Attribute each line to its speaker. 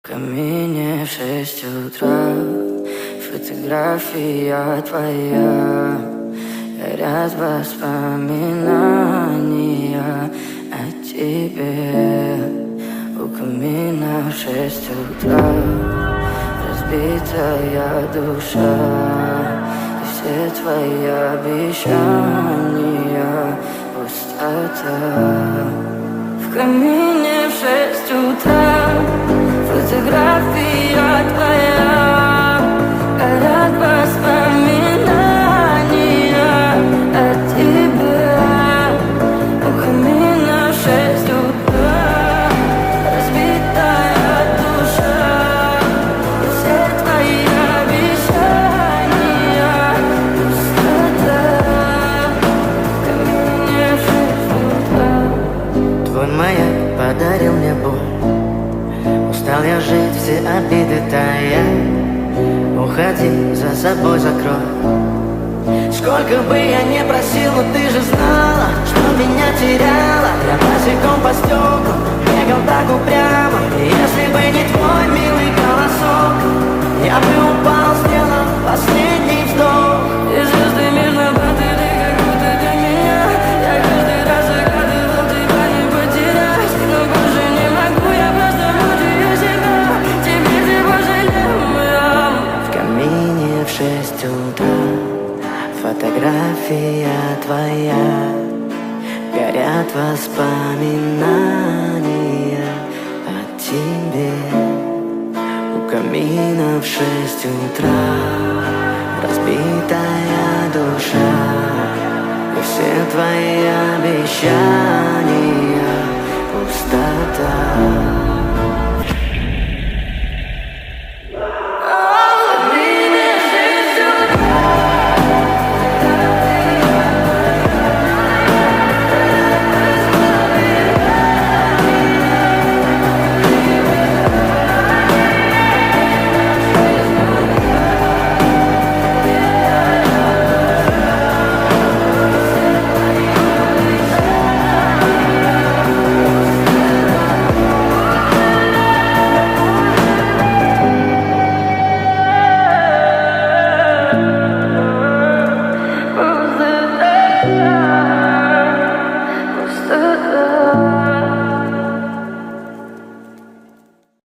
Speaker 1: В камине в 6 утра фотография твоя. Горят воспоминания о тебе. У камина в 6 утра разбитая душа. И все твои обещания пустота. В камине в 6 утра фотография твоя. Горят воспоминания о тебе. У камина в 6 утра разбитая душа. И все твои обещания пустота. В камине в 6 утра.
Speaker 2: Твой маяк подарил мне боль. Устал я жить, все обиды тая. Уходи, за собой закрой. Сколько бы я не просил, но ты же знала, что меня теряла. Я босиком по стеклам бегал так упрямо. И если бы не твой милый голосок, я бы упал, сделал последний вздох.
Speaker 1: И звезды между ты как будто для меня. Я каждый раз загадывал тебя не потерять. Но больше не могу, я просто мучаю себя. Теперь ты пожалел меня.
Speaker 2: В камине в 6 утра фотография твоя. Горят воспоминания о тебе. У камина в 6 утра разбитая душа. И все твои обещания